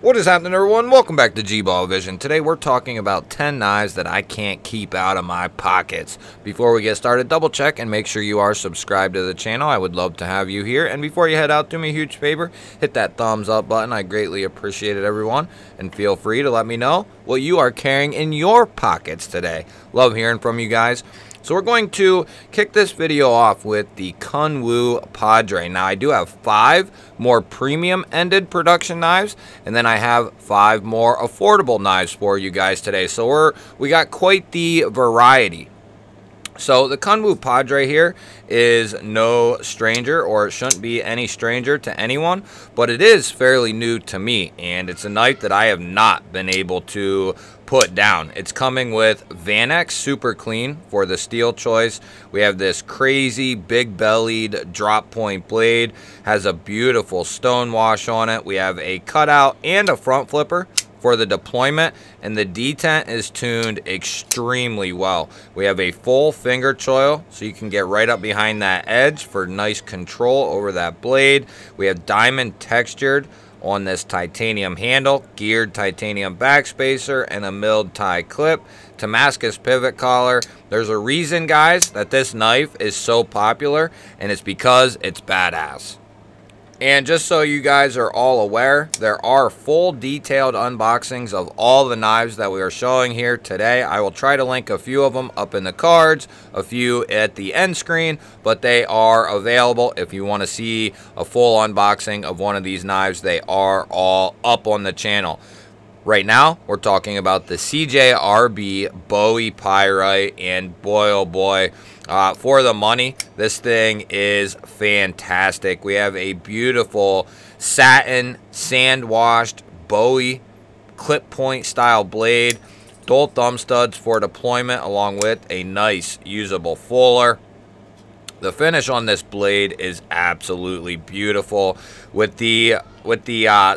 What is happening, everyone? Welcome back to G-Ball Vision. Today we're talking about 10 knives that I can't keep out of my pockets. Before we get started, double check and make sure you are subscribed to the channel. I would love to have you here. And before you head out, do me a huge favor, hit that thumbs up button. I greatly appreciate it, everyone. And feel free to let me know what you are carrying in your pockets today. Love hearing from you guys. So we're going to kick this video off with the Kunwu Padre. Now I do have 5 more premium ended production knives, and then I have 5 more affordable knives for you guys today. So we got quite the variety. So the Kunwu Padre here is no stranger, or it shouldn't be any stranger to anyone, but it is fairly new to me, and it's a knife that I have not been able to put down. It's coming with Vanex Super Clean for the steel choice. We have this crazy big bellied drop point blade, has a beautiful stone wash on it. We have a cutout and a front flipper for the deployment, and the detent is tuned extremely well. We have a full finger choil, so you can get right up behind that edge for nice control over that blade. We have diamond textured on this titanium handle, geared titanium backspacer, and a milled tie clip. Damascus pivot collar. There's a reason, guys, that this knife is so popular, and it's because it's badass. And just so you guys are all aware, there are full detailed unboxings of all the knives that we are showing here today. I will try to link a few of them up in the cards, a few at the end screen, but they are available if you want to see a full unboxing of one of these knives. They are all up on the channel. Right now, we're talking about the CJRB Bowie Pyrite, and boy, oh boy, for the money, this thing is fantastic. We have a beautiful satin, sand-washed Bowie clip point style blade, dual thumb studs for deployment, along with a nice usable fuller. The finish on this blade is absolutely beautiful with the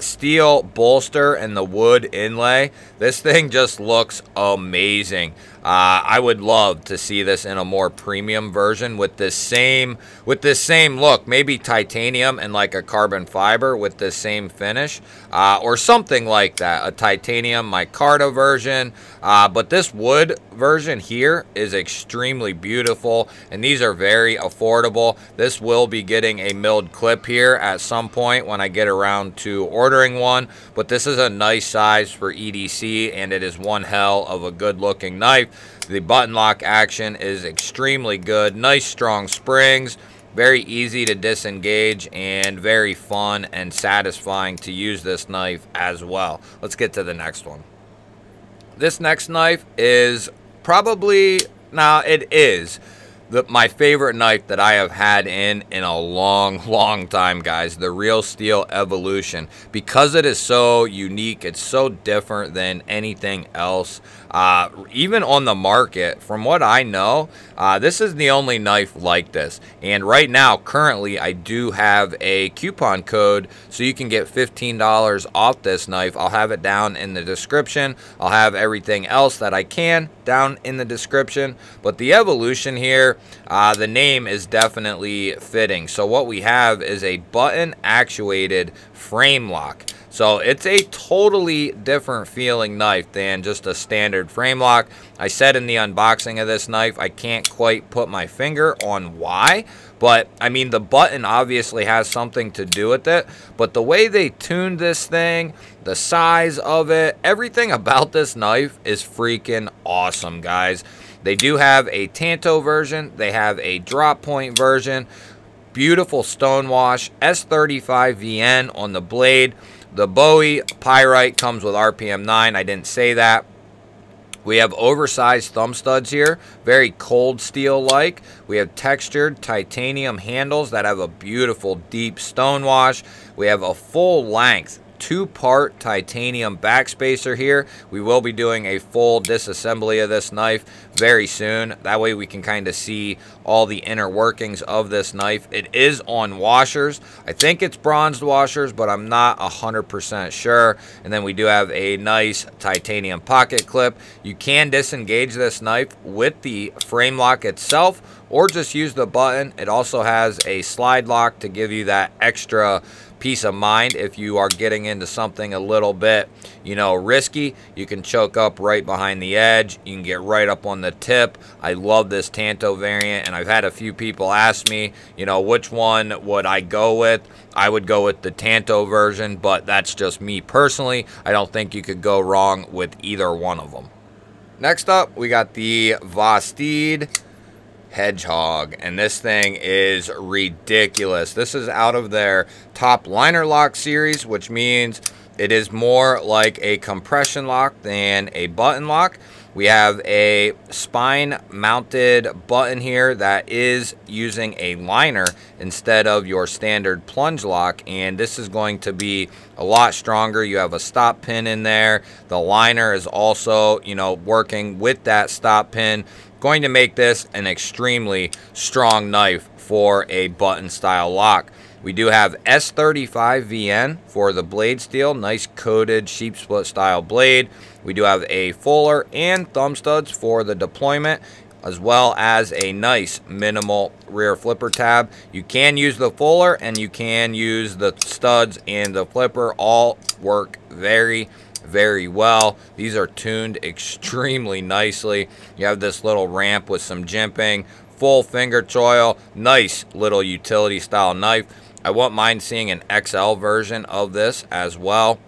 steel bolster and the wood inlay. This thing just looks amazing. I would love to see this in a more premium version with this same look, maybe titanium and like a carbon fiber with this same finish, or something like that, a titanium micarta version. But this wood version here is extremely beautiful, and these are very affordable. This will be getting a milled clip here at some point when I get around to ordering one, but this is a nice size for EDC, and it is one hell of a good looking knife. The button lock action is extremely good. Nice strong springs, very easy to disengage, and very fun and satisfying to use this knife as well. Let's get to the next one. This next knife is probably, now it is my favorite knife that I have had in a long time, guys. The Real Steel Evolution. Because it is so unique, it's so different than anything else, even on the market. From what I know, this is the only knife like this. And right now, currently, I do have a coupon code, so you can get $15 off this knife. I'll have it down in the description. I'll have everything else that I can down in the description. But the Evolution here, the name is definitely fitting. So what we have is a button actuated frame lock. So it's a totally different feeling knife than just a standard frame lock. I said in the unboxing of this knife, I can't quite put my finger on why, but I mean, the button obviously has something to do with it, but the way they tuned this thing, the size of it, everything about this knife is freaking awesome, guys. They do have a Tanto version. They have a drop point version. Beautiful stonewash, S35VN on the blade. The Bowie Pyrite comes with RPM 9. I didn't say that. We have oversized thumb studs here, very cold steel-like. We have textured titanium handles that have a beautiful deep stonewash. We have a full length 2-part titanium backspacer here. We will be doing a full disassembly of this knife very soon. That way we can kind of see all the inner workings of this knife. It is on washers. I think it's bronzed washers, but I'm not 100% sure. And then we do have a nice titanium pocket clip. You can disengage this knife with the frame lock itself, or just use the button. It also has a slide lock to give you that extra peace of mind if you are getting into something a little bit, you know, risky. You can choke up right behind the edge. You can get right up on the tip. I love this Tanto variant, and I've had a few people ask me, you know, which one would I go with? I would go with the Tanto version, but that's just me personally. I don't think you could go wrong with either one of them. Next up, we got the Vosteed Hedgehog, and this thing is ridiculous. This is out of their top liner lock series, which means it is more like a compression lock than a button lock. We have a spine mounted button here that is using a liner instead of your standard plunge lock, and this is going to be a lot stronger. You have a stop pin in there. The liner is also, you know, working with that stop pin, going to make this an extremely strong knife for a button style lock. We do have S35 VN for the blade steel, nice coated sheep split style blade. We do have a fuller and thumb studs for the deployment, as well as a nice minimal rear flipper tab. You can use the fuller and you can use the studs and the flipper. All work very well. These are tuned extremely nicely. You have this little ramp with some jimping, full finger choil, nice little utility style knife. I wouldn't mind seeing an XL version of this as well.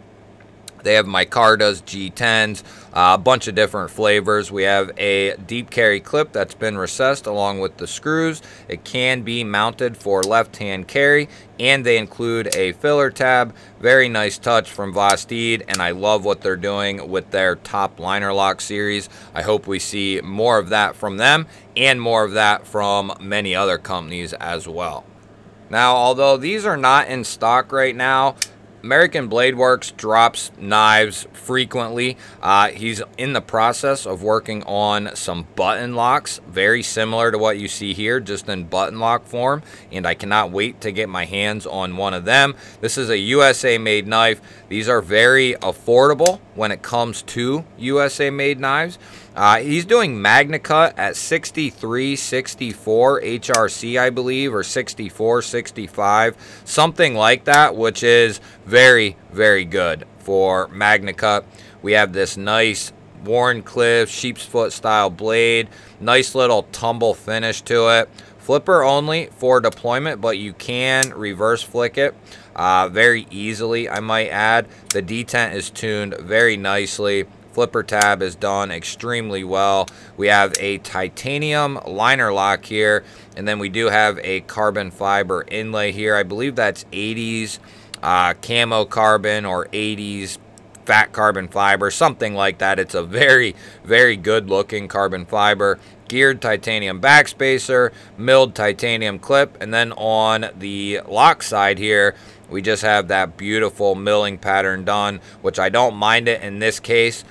They have micartas, G10s, a bunch of different flavors. We have a deep carry clip that's been recessed along with the screws. It can be mounted for left-hand carry, and they include a filler tab. Very nice touch from Vosteed, and I love what they're doing with their top liner lock series. I hope we see more of that from them and more of that from many other companies as well. Now, although these are not in stock right now, American Blade Works drops knives frequently. He's in the process of working on some button locks, very similar to what you see here, just in button lock form, and I cannot wait to get my hands on one of them. This is a USA made knife. These are very affordable when it comes to USA made knives. He's doing Magna Cut at 63, 64 HRC, I believe, or 64, 65, something like that, which is very good for Magna Cut. We have this nice Warncliffe sheep's foot style blade, nice little tumble finish to it. Flipper only for deployment, but you can reverse flick it very easily, I might add. The detent is tuned very nicely. Flipper tab is done extremely well. We have a titanium liner lock here, and then we do have a carbon fiber inlay here. I believe that's 80s camo carbon or 80s fat carbon fiber, something like that. It's a very good looking carbon fiber. Geared titanium backspacer, milled titanium clip, and then on the lock side here, we just have that beautiful milling pattern done, which I don't mind it in this case.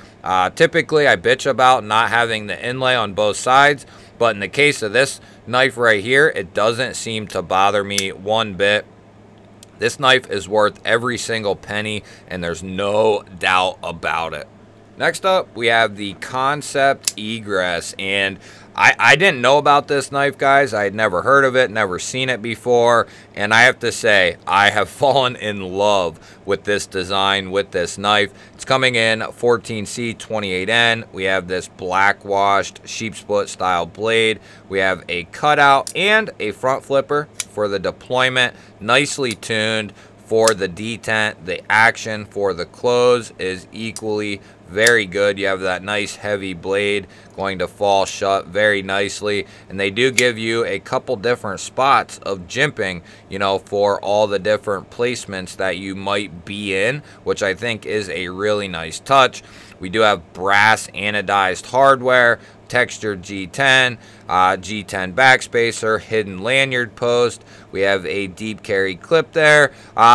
Typically, I bitch about not having the inlay on both sides, but in the case of this knife right here, it doesn't seem to bother me one bit. This knife is worth every single penny, and there's no doubt about it. Next up, we have the Concept Egress, and I didn't know about this knife, guys. I had never heard of it, never seen it before, and I have to say, I have fallen in love with this design, with this knife. It's coming in 14C 28N. We have this black washed sheep split style blade. We have a cutout and a front flipper for the deployment, nicely tuned. For the detent, the action for the close is equally very good. You have that nice heavy blade going to fall shut very nicely, and they do give you a couple different spots of jimping, you know, for all the different placements that you might be in, which I think is a really nice touch. We do have brass anodized hardware, textured G10, G10 backspacer, hidden lanyard post. We have a deep carry clip there.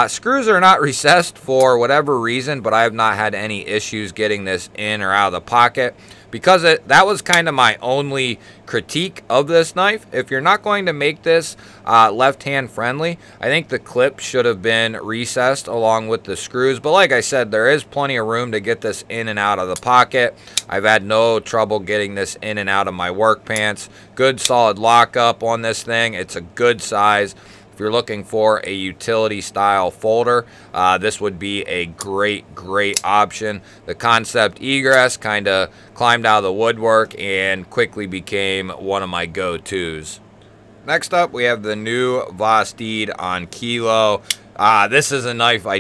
Screws are not recessed for whatever reason, but I have not had any issues getting this in or out of the pocket, because that was kind of my only critique of this knife. If you're not going to make this left-hand friendly, I think the clip should have been recessed along with the screws. But like I said, there is plenty of room to get this in and out of the pocket. I've had no trouble getting this in and out of my work pants. Good solid lockup on this thing. It's a good size. If you're looking for a utility style folder, this would be a great option. The Concept Egress kind of climbed out of the woodwork and quickly became one of my go-tos. Next up, we have the new Vosteed Ankylo. This is a knife I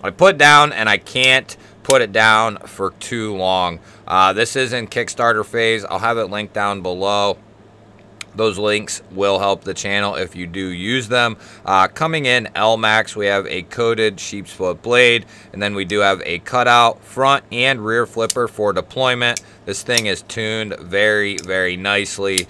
put down, and I can't put it down for too long. This is in Kickstarter phase. I'll have it linked down below. Those links will help the channel if you do use them. Coming in LMAX, we have a coated sheep's foot blade, and then we do have a cutout front and rear flipper for deployment. This thing is tuned very nicely.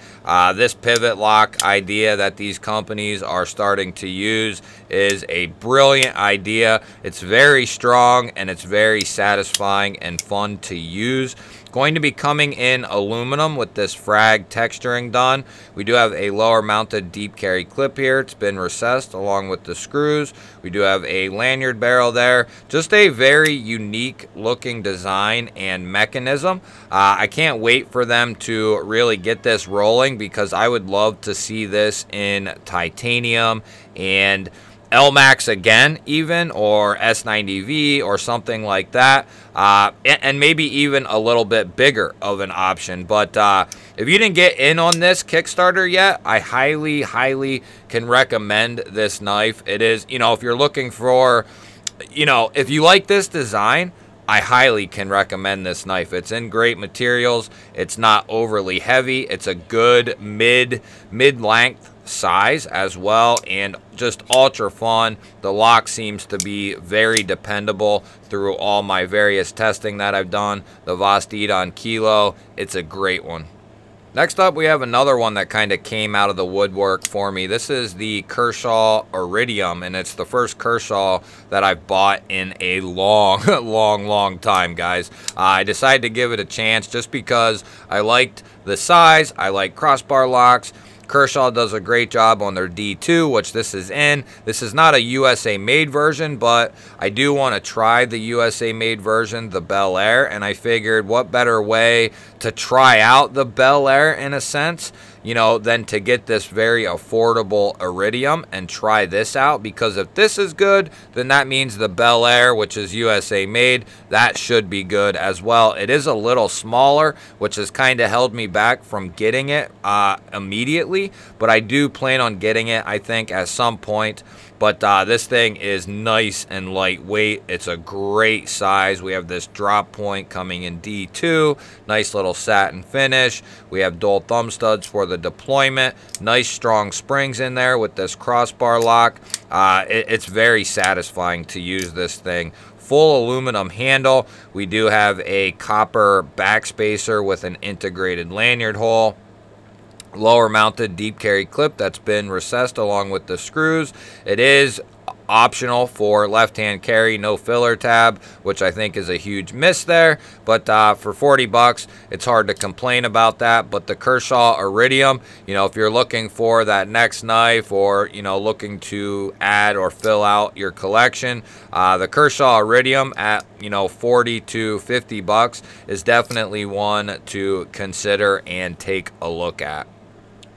This pivot lock idea that these companies are starting to use is a brilliant idea. It's very strong and it's very satisfying and fun to use. Going to be coming in aluminum with this frag texturing done. We do have a lower mounted deep carry clip here. It's been recessed along with the screws. We do have a lanyard barrel there. Just a very unique looking design and mechanism. I can't wait for them to really get this rolling, because I would love to see this in titanium and LMAX again, even, or S90V or something like that, and maybe even a little bit bigger of an option. But if you didn't get in on this Kickstarter yet, I highly can recommend this knife. It is, if you're looking for, if you like this design, I highly can recommend this knife. It's in great materials. It's not overly heavy. It's a good mid-length size as well, and just ultra fun. The lock seems to be very dependable through all my various testing that I've done. The Vosteed Ankylo, it's a great one. Next up, we have another one that kind of came out of the woodwork for me. This is the Kershaw Aridium, and it's the first Kershaw that I've bought in a long time, guys. I decided to give it a chance just because I liked the size. I like crossbar locks. Kershaw does a great job on their D2, which this is in. This is not a USA made version, but I do want to try the USA made version, the Bel Air, and I figured what better way to try out the Bel Air in a sense, than to get this very affordable Iridium and try this out, because if this is good, then that means the Bel Air, which is USA made, that should be good as well. It is a little smaller, which has kind of held me back from getting it immediately, but I do plan on getting it, I think, at some point. But this thing is nice and lightweight. It's a great size. We have this drop point coming in D2. Nice little satin finish. We have dual thumb studs for the deployment. Nice strong springs in there with this crossbar lock. It's very satisfying to use this thing. Full aluminum handle. We do have a copper backspacer with an integrated lanyard hole. Lower mounted deep carry clip that's been recessed along with the screws. It is optional for left-hand carry, no filler tab, which I think is a huge miss there. But for 40 bucks, it's hard to complain about that. But the Kershaw Aridium, if you're looking for that next knife, or looking to add or fill out your collection, the Kershaw Aridium at 40 to 50 bucks is definitely one to consider and take a look at.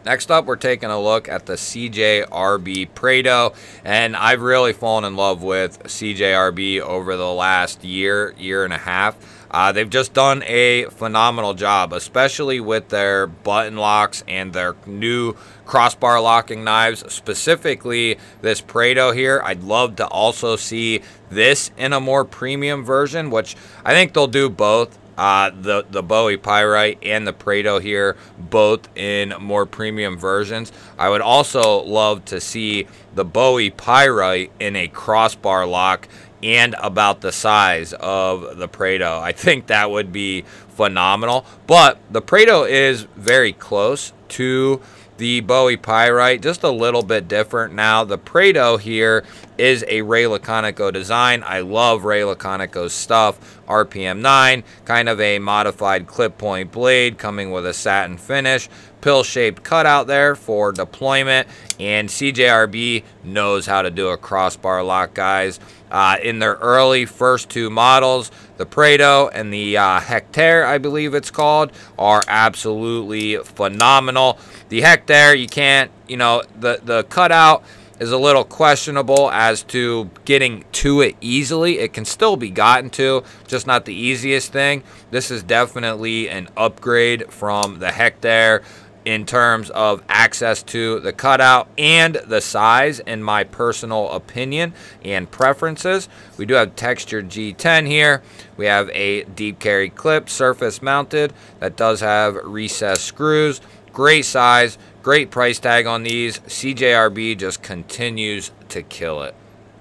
Next up, we're taking a look at the CJRB Prado, and I've really fallen in love with CJRB over the last year and a half. They've just done a phenomenal job, especially with their button locks and their new crossbar locking knives, specifically this Prado here. I'd love to also see this in a more premium version, which I think they'll do both. The Bowie Pyate and the Prado here, both in more premium versions. I would also love to see the Bowie Pyate in a crossbar lock and about the size of the Prado. I think that would be phenomenal. But the Prado is very close to the Bowie Pyate, just a little bit different. Now, the Prado here is a Ray Laconico design. I love Ray Laconico's stuff. RPM 9, kind of a modified clip point blade coming with a satin finish. Pill-shaped cutout there for deployment, and CJRB knows how to do a crossbar lock, guys. In their early first two models, the Prado and the Hectare, I believe it's called, are absolutely phenomenal. The Hectare, you can't, you know, the cutout is a little questionable as to getting to it easily. It can still be gotten to, just not the easiest thing. This is definitely an upgrade from the Hectare in terms of access to the cutout and the size, in my personal opinion and preferences. We do have textured G10 here. We have a deep carry clip, surface mounted, that does have recessed screws. Great size, great price tag on these. CJRB just continues to kill it.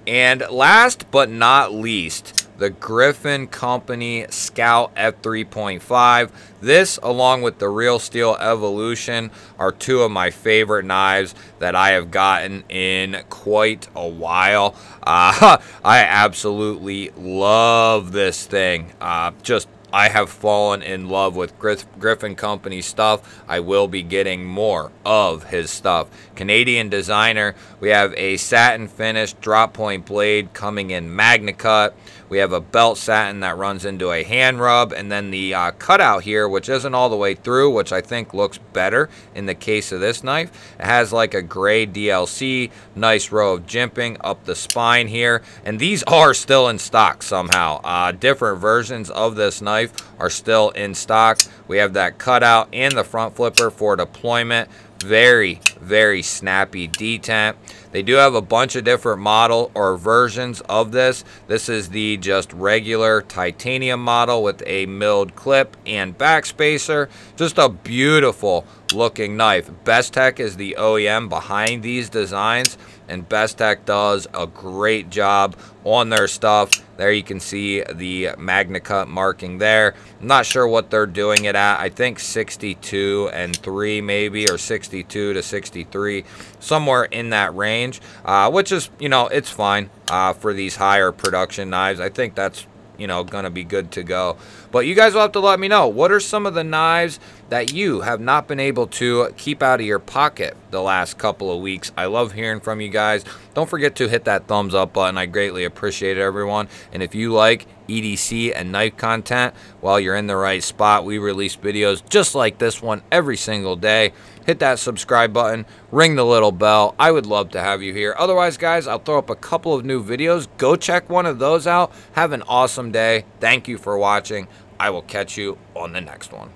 And last but not least, the Griffin Company Scout F3.5. This, along with the Real Steel Evolution, are two of my favorite knives that I have gotten in quite a while. I absolutely love this thing. I have fallen in love with Griffin Company stuff. I will be getting more of his stuff. Canadian designer. We have a satin finish drop point blade coming in MagnaCut. We have a belt satin that runs into a hand rub, and then the cutout here, which isn't all the way through, which I think looks better in the case of this knife. It has like a gray DLC, nice row of jimping up the spine here, and these are still in stock somehow. Different versions of this knife are still in stock. We have that cutout and the front flipper for deployment. Very, very snappy detent. They do have a bunch of different model or versions of this. This is the just regular titanium model with a milled clip and backspacer. Just a beautiful looking knife. Bestech is the OEM behind these designs, and Bestech does a great job on their stuff. There you can see the MagnaCut marking there. I'm not sure what they're doing it at. I think 62 and 3 maybe, or 62 to 63, somewhere in that range, which is, you know, it's fine for these higher production knives. I think that's, you know, gonna be good to go. But you guys will have to let me know, what are some of the knives that you have not been able to keep out of your pocket the last couple of weeks? I love hearing from you guys. Don't forget to hit that thumbs up button. I greatly appreciate it, everyone. And if you like EDC and knife content, well, you're in the right spot. We release videos just like this one every single day. Hit that subscribe button, ring the little bell. I would love to have you here. Otherwise, guys, I'll throw up a couple of new videos. Go check one of those out. Have an awesome day. Thank you for watching. I will catch you on the next one.